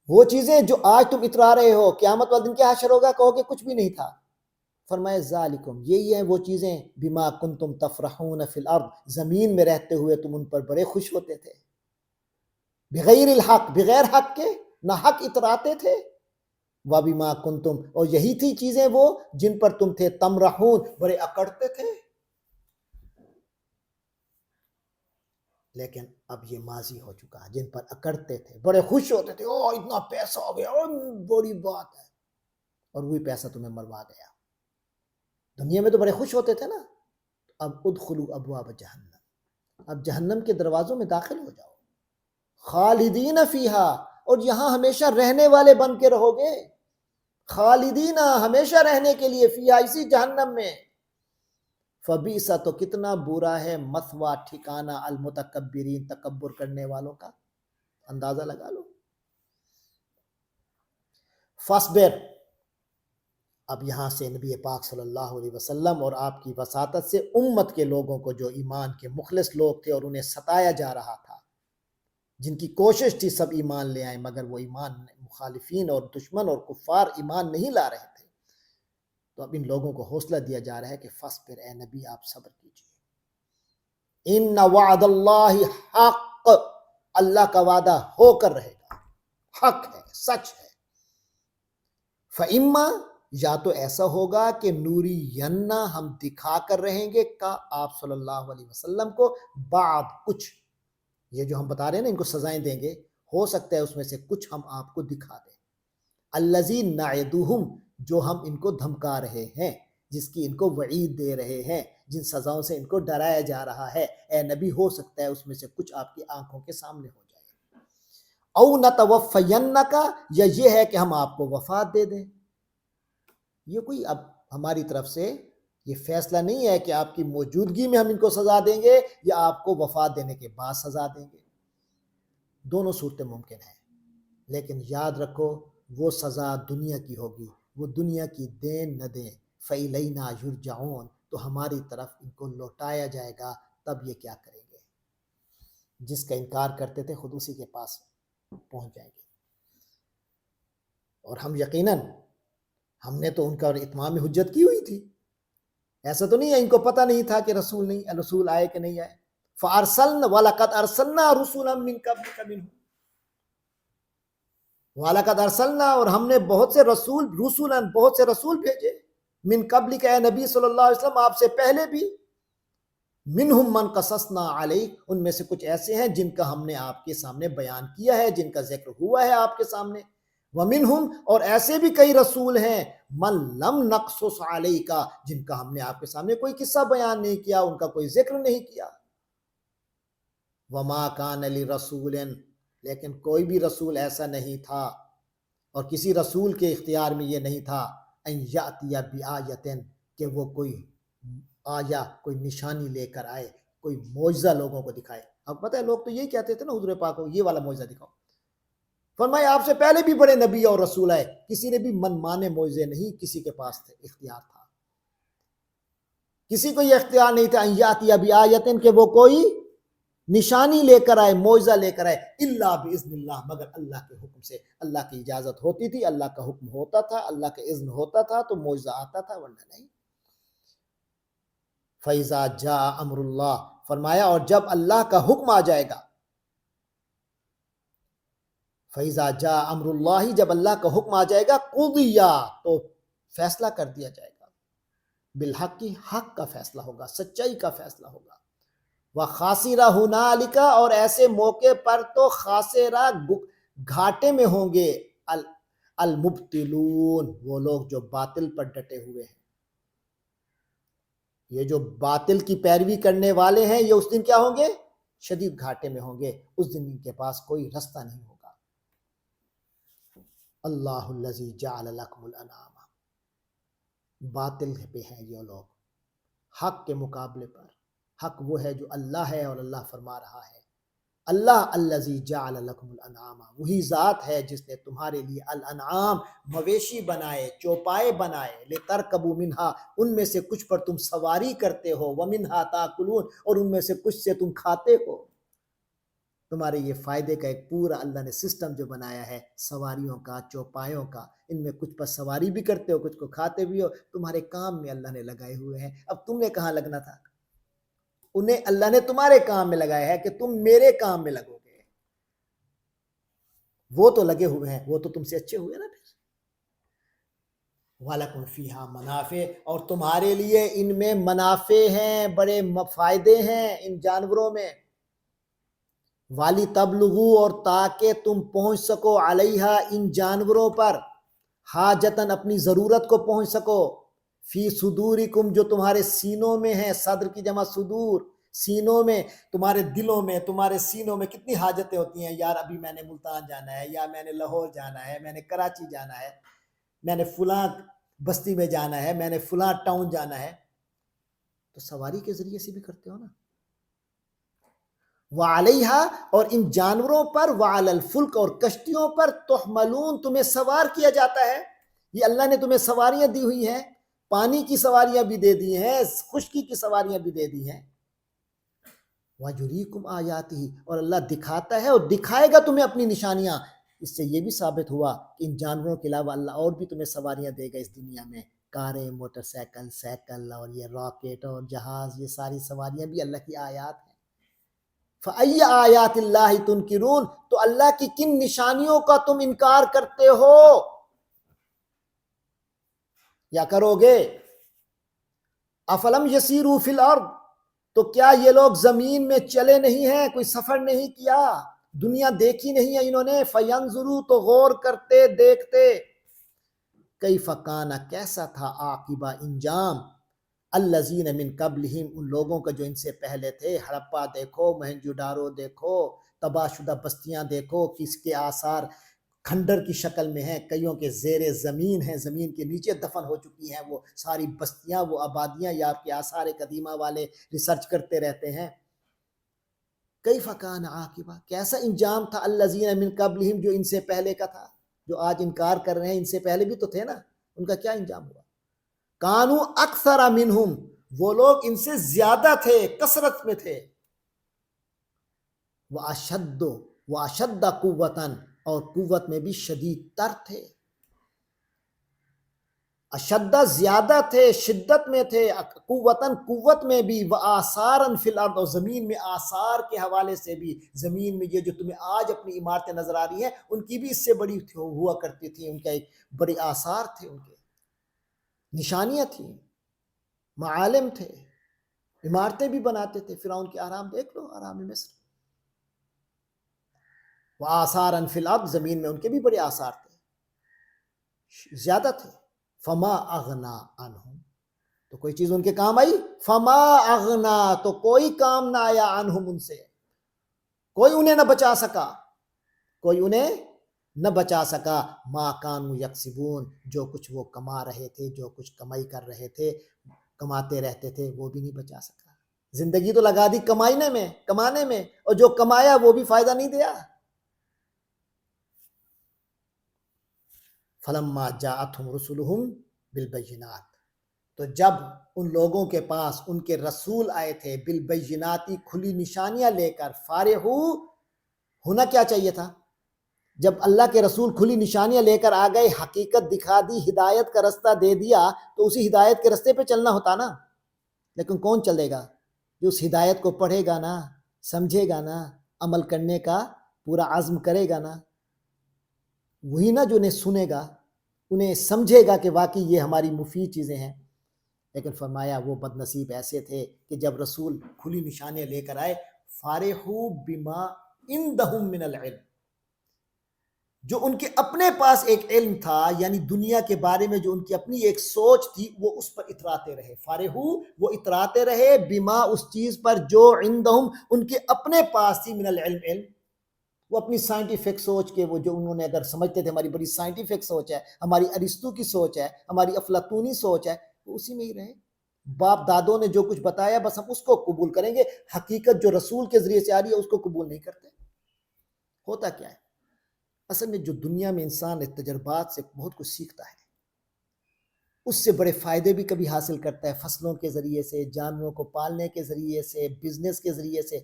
وہ چیزیں جو آج تم اترا رہے ہو، قیامت والے دن کیا حشر ہوگا؟ کہو کہ کچھ بھی نہیں تھا. فرمائے ذالکم، یہی ہیں وہ چیزیں، بما کنتم تفرحون فی الارض، زمین میں رہتے ہوئے تم ان پر بڑے خوش ہوتے تھے، بغیر الحق، بغیر حق کے، نہ حق اتراتے تھے. وبما کنتم، اور یہی تھی چیزیں وہ جن پر تم تھے تمرحون، بڑے اکڑتے تھے. لیکن اب یہ ماضی ہو چکا، جن پر اکڑتے تھے، بڑے خوش ہوتے تھے، او اتنا پیسہ ہو گیا، او بڑی بات ہے، اور وہی پیسہ تمہیں مروا گیا. دنیا میں تو بڑے خوش ہوتے تھے نا. اب ادخلوا ابواب جہنم، اب جہنم کے دروازوں میں داخل ہو جاؤ. خالدین فیہا، اور یہاں ہمیشہ رہنے والے بن کے رہو گے. خالدین، ہمیشہ رہنے کے لیے، فیہا، اسی جہنم میں. فبئس، تو کتنا برا ہے، مثویٰ، ٹھکانہ، المتکبرین، تکبر کرنے والوں کا. اندازہ لگا لو. فاصبر، اب یہاں سے نبی پاک صلی اللہ علیہ وسلم اور آپ کی وساطت سے امت کے لوگوں کو، جو ایمان کے مخلص لوگ تھے اور انہیں ستایا جا رہا تھا، جن کی کوشش تھی سب ایمان لے آئیں، مگر وہ ایمان، مخالفین اور دشمن اور کفار ایمان نہیں لا رہے تھے، تو اب ان لوگوں کو حوصلہ دیا جا رہا ہے کہ فاصبر، اے نبی آپ صبر کیجیے. ان وعد اللہ حق، اللہ کا وعدہ ہو کر رہے گا، حق ہے، سچ ہے. فَإِمَّا، یا تو ایسا ہوگا کہ نوری یننا ہم دکھا کر رہیں گے کا آپ صلی اللہ علیہ وسلم کو بعد کچھ، یہ جو ہم بتا رہے ہیں نا ان کو سزائیں دیں گے، ہو سکتا ہے اس میں سے کچھ ہم آپ کو دکھا دیں، الذی نعدہم جو ہم ان کو دھمکا رہے ہیں، جس کی ان کو وعید دے رہے ہیں، جن سزاؤں سے ان کو ڈرایا جا رہا ہے، اے نبی ہو سکتا ہے اس میں سے کچھ آپ کی آنکھوں کے سامنے ہو جائے، او نتوفینک یا یہ ہے کہ ہم آپ کو وفات دے دیں۔ یہ کوئی اب ہماری طرف سے یہ فیصلہ نہیں ہے کہ آپ کی موجودگی میں ہم ان کو سزا دیں گے یا آپ کو وفات دینے کے بعد سزا دیں گے، دونوں صورتیں ممکن ہیں، لیکن یاد رکھو وہ سزا دنیا کی ہوگی، وہ دنیا کی دیں نہ دیں، فَإِلَيْنَا يُرْجَعُونَ تو ہماری طرف ان کو لوٹایا جائے گا، تب یہ کیا کریں گے، جس کا انکار کرتے تھے خود اسی کے پاس پہنچ جائیں گے۔ اور ہم یقیناً ہم نے تو ان کا اتمام حجت کی ہوئی تھی، ایسا تو نہیں ہے ان کو پتہ نہیں تھا کہ رسول آئے کہ نہیں آئے، فَأَرْسَلْنَا وَلَقَدْ أَرْسَلْنَا رُسُلًا مِّن قَبْلِكَ مِنْهُمْ وَلَقَدْ أَرْسَلْنَا اور ہم نے بہت سے رسول بھیجے، من قبل کے اے نبی صلی اللہ علیہ وسلم آپ سے پہلے بھی، منہم من قصصنا علیک ان میں سے کچھ ایسے ہیں جن کا ہم نے آپ کے سامنے بیان کیا ہے، جن کا ذکر ہوا ہے آپ کے سامنے، ومنہم اور ایسے بھی کئی رسول ہیں من لم نقصص علیک جن کا ہم نے آپ کے سامنے کوئی قصہ بیان نہیں کیا، ان کا کوئی ذکر نہیں کیا، وما کان لرسول لیکن کوئی بھی رسول ایسا نہیں تھا اور کسی رسول کے اختیار میں یہ نہیں تھا ان یاتی بآیۃ کہ وہ کوئی آیا کوئی نشانی لے کر آئے، کوئی معجزہ لوگوں کو دکھائے۔ اب پتہ ہے لوگ تو یہی کہتے تھے نا حضور پاک کو یہ والا معجزہ دکھاؤ، فرمایا آپ سے پہلے بھی بڑے نبی اور رسول آئے، کسی نے بھی من مانے معجزے نہیں کسی کے پاس تھے، اختیار تھا، کسی کو یہ اختیار نہیں تھا ان یاتی بآیۃ کہ وہ کوئی نشانی لے کر آئے، معجزہ لے کر آئے، الا باذن اللہ مگر اللہ کے حکم سے، اللہ کی اجازت ہوتی تھی، اللہ کا حکم ہوتا تھا، اللہ کا اذن ہوتا تھا تو معجزہ آتا تھا ورنہ نہیں۔ فَإِذَا جَاءَ أَمْرُ اللَّهِ فرمایا اور جب اللہ کا حکم آ جائے گا، فَإِذَا جَاءَ أَمْرُ اللَّهِ جب اللہ کا حکم آ جائے گا، قُضِیَ تو فیصلہ کر دیا جائے گا، بالحق کی حق کا فیصلہ ہوگا، سچائی کا فیصلہ ہوگا، وَخَاسِرَ هُنَالِكَ اور ایسے موقع پر تو خاسرہ گھاٹے میں ہوں گے المبتلون وہ لوگ جو باطل پر ڈٹے ہوئے ہیں، یہ جو باطل کی پیروی کرنے والے ہیں یہ اس دن کیا ہوں گے، شدید گھاٹے میں ہوں گے، اس دن ان کے پاس کوئی رستہ نہیں ہوگا۔ اللہ الذی جعل لکم الانعام باطل پہ ہیں یہ لوگ، حق کے مقابلے پر حق وہ ہے جو اللہ ہے اور اللہ فرما رہا ہے، اللہ الذی جعل لکم الانعام وہی ذات ہے جس نے تمہارے لیے الانعام مویشی بنائے، چوپائے بنائے، لترکبوا منہا ان میں سے کچھ پر تم سواری کرتے ہو، ومنہا تاکلون اور ان میں سے کچھ سے تم کھاتے ہو، تمہارے یہ فائدے کا ایک پورا اللہ نے سسٹم جو بنایا ہے سواریوں کا، چوپایوں کا، ان میں کچھ پر سواری بھی کرتے ہو، کچھ کو کھاتے بھی ہو، تمہارے کام میں اللہ نے لگائے ہوئے ہیں، اب تم نے کہاں لگنا تھا، انہیں اللہ نے تمہارے کام میں لگایا ہے کہ تم میرے کام میں لگو گے، وہ تو لگے ہوئے ہیں، وہ تو تم سے اچھے ہوئے نا پھر۔ وَلَكُمْ فِيهَا منافع اور تمہارے لیے ان میں منافع ہیں، بڑے فائدے ہیں ان جانوروں میں، والی تبلغو اور تاکہ تم پہنچ سکو علیہا ان جانوروں پر، حاجتاً اپنی ضرورت کو پہنچ سکو، فی صدورکم جو تمہارے سینوں میں ہے، صدر کی جمع صدور، سینوں میں، تمہارے دلوں میں، تمہارے سینوں میں کتنی حاجتیں ہوتی ہیں، یار ابھی میں نے ملتان جانا ہے، یا میں نے لاہور جانا ہے، میں نے کراچی جانا ہے، میں نے فلاں بستی میں جانا ہے، میں نے فلاں ٹاؤن جانا ہے، تو سواری کے ذریعے سے بھی کرتے ہو نا، وَعَلَيْهَا اور ان جانوروں پر، وَعَلَى الْفُلْكِ اور کشتیوں پر، تُحْمَلُونَ تمہیں سوار کیا جاتا ہے، یہ اللہ نے تمہیں سواریاں دی ہوئی ہیں، پانی کی سواریاں بھی دے دی ہیں، خشکی کی سواریاں بھی دے دی ہیں، وَيُرِيكُمْ آيَاتِهِ اور اللہ دکھاتا ہے اور دکھائے گا تمہیں اپنی نشانیاں، اس سے یہ بھی ثابت ہوا کہ ان جانوروں کے علاوہ اللہ اور بھی تمہیں سواریاں دے گا اس دنیا میں، کاریں، موٹر سائیکل، سائیکل اور یہ راکٹ اور جہاز، یہ ساری سواریاں بھی اللہ کی آیات ہیں۔ فَأَيَّ آیَاتِ اللَّهِ تُنْکِرُونَ تو اللہ کی کن نشانیوں کا تم انکار کرتے ہو، یا کرو گے. افلم یسیروا فی الارض، تو کیا یہ لوگ زمین میں چلے نہیں ہیں، کوئی سفر نہیں کیا، دنیا دیکھی نہیں ہے انہوں نے. فینظروا، تو غور کرتے دیکھتے. کیف کان، کیسا تھا، عاقبہ انجام، الذین من قبلہم، ان لوگوں کا جو ان سے پہلے تھے. ہڑپا دیکھو، موہنجو ڈارو دیکھو، تباہ شدہ بستیاں دیکھو، کس کے آثار کھنڈر کی شکل میں ہیں، کئیوں کے زیر زمین ہیں، زمین کے نیچے دفن ہو چکی ہیں وہ ساری بستیاں، وہ آبادیاں، یا آپ کے آثار قدیمہ والے ریسرچ کرتے رہتے ہیں. کیف کان عاقبہ، کیسا انجام تھا، الذین من قبلہم، جو ان سے پہلے کا تھا. جو آج انکار کر رہے ہیں ان سے پہلے بھی تو تھے نا، ان کا کیا انجام ہوا. کانو اکثر منہم، وہ لوگ ان سے زیادہ تھے، کثرت میں تھے. واشد قوتاً، اور قوت میں بھی شدید تر تھے. اشدہ زیادہ تھے، شدت میں تھے، قوتاً قوت میں بھی، وآثاراً فی الارض، اور زمین میں آثار کے حوالے سے بھی. زمین میں یہ جو تمہیں آج اپنی عمارتیں نظر آ رہی ہیں، ان کی بھی اس سے بڑی ہوا کرتی تھی. ان کا ایک بڑے آثار تھے، ان کے نشانیاں تھیں، معالم تھے، عمارتیں بھی بناتے تھے. فرعون کے اہرام دیکھ لو، اہرام مصر. وآثاراً فی الارض، زمین میں ان کے بھی بڑے آثار تھے، زیادہ تھے. فما اغنا عنہم، تو کوئی چیز ان کے کام آئی. فما اغنا، تو کوئی کام نہ آیا، عنہم، ان سے، کوئی انہیں نہ بچا سکا، کوئی انہیں نہ بچا سکا. ما کانوا یکسبون، جو کچھ وہ کما رہے تھے، جو کچھ کمائی کر رہے تھے، کماتے رہتے تھے، وہ بھی نہیں بچا سکا. زندگی تو لگا دی کمانے میں، اور جو کمایا وہ بھی فائدہ نہیں دیا. فلما جاءتهم رسلهم بالبینات، تو جب ان لوگوں کے پاس ان کے رسول آئے تھے، بالبینات، کھلی نشانیاں لے کر. فارحو، ہونا کیا چاہیے تھا، جب اللہ کے رسول کھلی نشانیاں لے کر آ گئے، حقیقت دکھا دی، ہدایت کا رستہ دے دیا، تو اسی ہدایت کے رستے پہ چلنا ہوتا نا. لیکن کون چلے گا، جو اس ہدایت کو پڑھے گا نا، سمجھے گا نا، عمل کرنے کا پورا عزم کرے گا نا، وہی نا جو انہیں سنے گا، انہیں سمجھے گا کہ واقعی یہ ہماری مفید چیزیں ہیں. لیکن فرمایا وہ بد نصیب ایسے تھے کہ جب رسول کھلی نشانیاں لے کر آئے، فارحو بما عندہم من العلم، جو ان کے اپنے پاس ایک علم تھا، یعنی دنیا کے بارے میں جو ان کی اپنی ایک سوچ تھی، وہ اس پر اتراتے رہے. فارحو، وہ اتراتے رہے، بما، اس چیز پر، جو عندہم، ان کے اپنے پاس تھی، من العلم، علم. وہ اپنی سائنٹیفک سوچ کے، وہ جو انہوں نے اگر سمجھتے تھے ہماری بڑی سائنٹیفک سوچ ہے، ہماری ارسطو کی سوچ ہے، ہماری افلاطونی سوچ ہے، وہ اسی میں ہی رہے. باپ دادوں نے جو کچھ بتایا بس ہم اس کو قبول کریں گے. حقیقت جو رسول کے ذریعے سے آ رہی ہے اس کو قبول نہیں کرتے. ہوتا کیا ہے اصل میں، جو دنیا میں انسان تجربات سے بہت کچھ سیکھتا ہے، اس سے بڑے فائدے بھی کبھی حاصل کرتا ہے، فصلوں کے ذریعے سے، جانوروں کو پالنے کے ذریعے سے، بزنس کے ذریعے سے.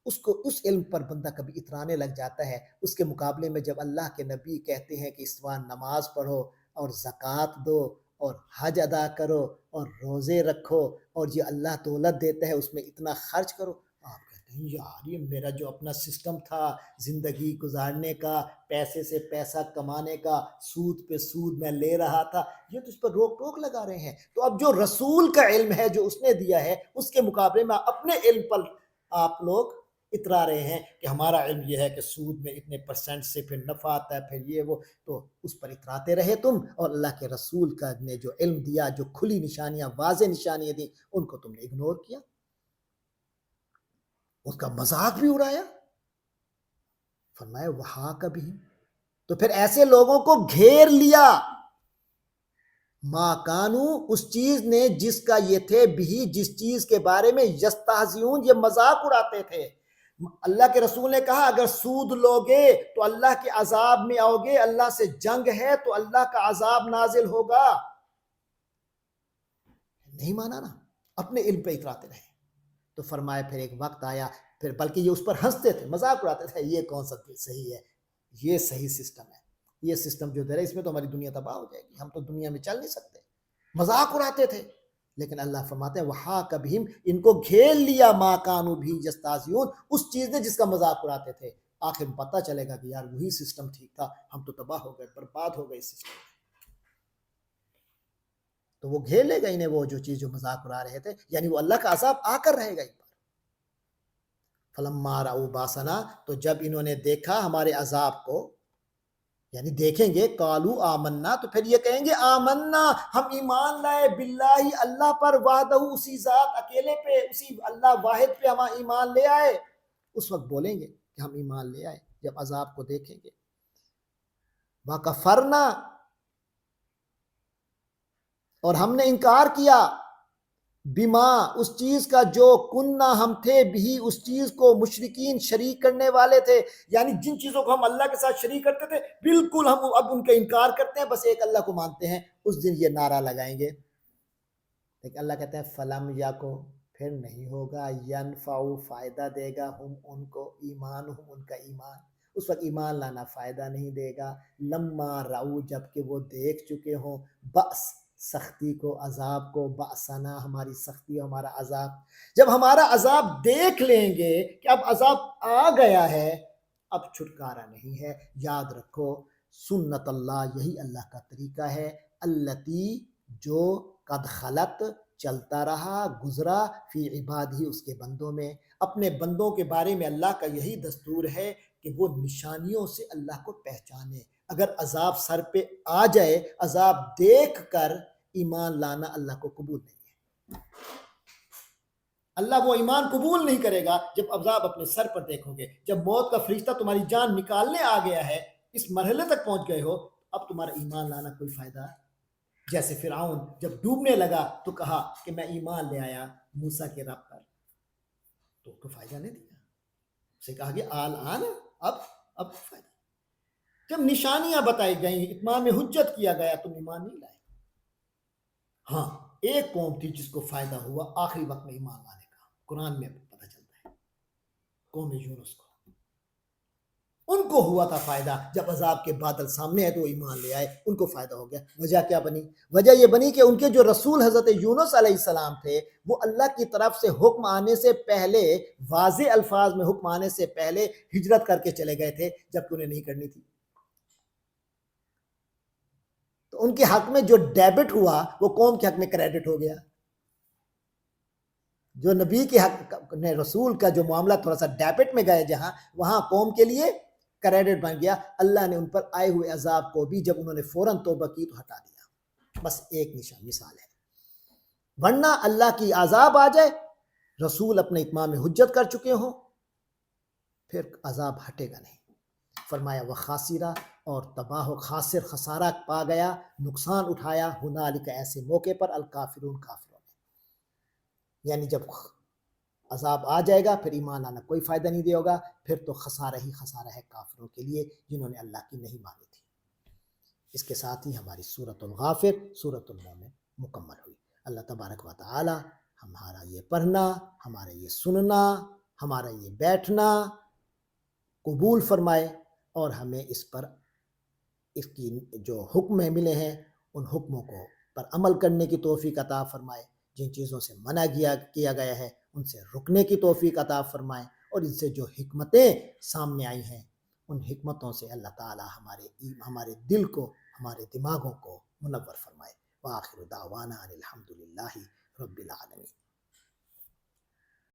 اس کو اس علم پر بندہ کبھی اترانے لگ جاتا ہے. اس کے مقابلے میں جب اللہ کے نبی کہتے ہیں کہ اس وقت نماز پڑھو اور زکوٰۃ دو اور حج ادا کرو اور روزے رکھو اور یہ اللہ دولت دیتا ہے اس میں اتنا خرچ کرو، آپ کہتے ہیں یار یہ میرا جو اپنا سسٹم تھا زندگی گزارنے کا، پیسے سے پیسہ کمانے کا، سود پہ سود میں لے رہا تھا، یہ تو اس پر روک ٹوک لگا رہے ہیں. تو اب جو رسول کا علم ہے جو اس نے دیا ہے، اس کے مقابلے میں اپنے علم پر آپ لوگ اترا رہے ہیں کہ ہمارا علم یہ ہے کہ سود میں اتنے پرسنٹ سے پھر نفع آتا ہے، پھر یہ وہ. تو اس پر اتراتے رہے تم، اور اللہ کے رسول کا نے جو علم دیا، جو کھلی نشانیاں، واضح نشانیاں دی، ان کو تم نے اگنور کیا، اس کا مذاق بھی اڑایا. فرمایا وہاں کبھی، تو پھر ایسے لوگوں کو گھیر لیا. ما کانو، اس چیز نے جس کا یہ تھے، بھی، جس چیز کے بارے میں، یستہزئون، یہ مذاق اڑاتے تھے. اللہ کے رسول نے کہا اگر سود لوگے تو اللہ کے عذاب میں آؤ گے، اللہ سے جنگ ہے تو اللہ کا عذاب نازل ہوگا. نہیں مانا نا، اپنے علم پہ اتراتے رہے. تو فرمایا پھر ایک وقت آیا، پھر بلکہ یہ اس پر ہنستے تھے، مذاق اڑاتے تھے، یہ کون سا صحیح ہے، یہ صحیح سسٹم ہے، یہ سسٹم جو دے رہا ہے اس میں تو ہماری دنیا تباہ ہو جائے گی، ہم تو دنیا میں چل نہیں سکتے. مذاق اڑاتے تھے. لیکن اللہ فرماتے ہیں وحاق بہم، ان کو گھیر لیا، ما کانوا بھی یستہزئون، اس چیز نے جس کا مذاق اڑاتے تھے. آخر پتہ چلے گا کہ یار وہی سسٹم ٹھیک تھا، ہم تو تباہ ہو گئے، برباد ہو گئے اس سسٹم. تو وہ گھیر لے گا انہیں وہ جو چیز جو مذاق اڑا رہے تھے، یعنی وہ اللہ کا عذاب آ کر رہے گا ان پر۔ فلما رأوا باسنا، تو جب انہوں نے دیکھا ہمارے عذاب کو، یعنی دیکھیں گے، قالو آمنا، تو پھر یہ کہیں گے آمنا، ہم ایمان لائے، باللہ، اللہ پر، وحدہ، اسی ذات اکیلے پہ، اسی اللہ واحد پہ ہم ایمان لے آئے۔ اس وقت بولیں گے کہ ہم ایمان لے آئے جب عذاب کو دیکھیں گے۔ وَكَفَرْنَا، اور ہم نے انکار کیا، بما، اس چیز کا، جو کننا، ہم تھے، بھی، اس چیز کو، مشرکین، شریک کرنے والے تھے، یعنی جن چیزوں کو ہم اللہ کے ساتھ شریک کرتے تھے بالکل ہم اب ان کا انکار کرتے ہیں، بس ایک اللہ کو مانتے ہیں۔ اس دن یہ نعرہ لگائیں گے، لیکن اللہ کہتے ہیں فلم یا کو، پھر نہیں ہوگا، ینفعو، فائدہ دے گا، ہم ان کو، ایمان، ہم ان کا ایمان، اس وقت ایمان لانا فائدہ نہیں دے گا، لما رعو، جب کہ وہ دیکھ چکے ہوں، بأس، سختی کو، عذاب کو، بأسنا، ہماری سختی، ہمارا عذاب، جب ہمارا عذاب دیکھ لیں گے کہ اب عذاب آ گیا ہے، اب چھٹکارا نہیں ہے۔ یاد رکھو، سنت اللہ، یہی اللہ کا طریقہ ہے، التی، جو، قد خلت، چلتا رہا، گزرا، فی عباد ہی، اس کے بندوں میں، اپنے بندوں کے بارے میں اللہ کا یہی دستور ہے کہ وہ نشانیوں سے اللہ کو پہچانے۔ اگر عذاب سر پہ آ جائے، عذاب دیکھ کر ایمان لانا اللہ کو قبول نہیں ہے۔ اللہ وہ ایمان قبول نہیں کرے گا جب عذاب اپنے سر پر دیکھو گے۔ جب موت کا فرشتہ تمہاری جان نکالنے آ گیا ہے، اس مرحلے تک پہنچ گئے ہو، اب تمہارا ایمان لانا کوئی فائدہ۔ جیسے فرعون جب ڈوبنے لگا تو کہا کہ میں ایمان لے آیا موسیٰ کے رب پر، تو فائدہ نہیں دیا، اسے کہا کہ آن، اب فائدہ۔ جب نشانیاں بتائی گئیں، اتمام حجت کیا گیا، تم ایمان نہیں لائے۔ ہاں، ایک قوم تھی جس کو فائدہ ہوا آخری وقت میں ایمان لانے کا، قرآن میں پتہ چلتا ہے، قوم یونس کو، ان کو ہوا تھا فائدہ، جب عذاب کے بادل سامنے ہے تو وہ ایمان لے آئے، ان کو فائدہ ہو گیا۔ وجہ کیا بنی؟ وجہ یہ بنی کہ ان کے جو رسول حضرت یونس علیہ السلام تھے، وہ اللہ کی طرف سے حکم آنے سے پہلے، واضح الفاظ میں حکم آنے سے پہلے ہجرت کر کے چلے گئے تھے، جبکہ انہیں نہیں کرنی تھی۔ تو ان کے حق میں جو ڈیبٹ ہوا وہ قوم کے حق میں کریڈٹ ہو گیا۔ جو نبی کے حق نے، رسول کا جو معاملہ تھوڑا سا ڈیبٹ میں گئے جہاں، وہاں قوم کے لیے کریڈٹ بن گیا۔ اللہ نے ان پر آئے ہوئے عذاب کو بھی جب انہوں نے فوراً توبہ کی تو ہٹا دیا۔ بس ایک مثال ہے، ورنہ اللہ کی عذاب آ جائے، رسول اپنے اتمام حجت کر چکے ہوں، پھر عذاب ہٹے گا نہیں۔ فرمایا وہ خاسرہ، اور تباہ و خاسر، خسارہ پا گیا، نقصان اٹھایا، ہنالک، ایسے موقع پر، الکافرون، کافروں نے، یعنی جب عذاب آ جائے گا پھر ایمان آنا کوئی فائدہ نہیں دے ہوگا، پھر تو خسارہ ہی خسارہ ہے کافروں کے لیے جنہوں نے اللہ کی نہیں مانی تھی۔ اس کے ساتھ ہی ہماری سورۃ الغافر، سورۃ المومن مکمل ہوئی۔ اللہ تبارک و تعالی ہمارا یہ پڑھنا، ہمارا یہ سننا، ہمارا یہ بیٹھنا قبول فرمائے، اور ہمیں اس پر، اس کی جو حکم ملے ہیں ان حکموں کو پر عمل کرنے کی توفیق عطا فرمائے، جن چیزوں سے منع کیا گیا ہے ان سے رکنے کی توفیق عطا فرمائے، اور ان سے جو حکمتیں سامنے آئی ہیں ان حکمتوں سے اللہ تعالی ہمارے دل کو، ہمارے دماغوں کو منور فرمائے۔ وآخر دعوانا ان الحمد للہ رب العالمین۔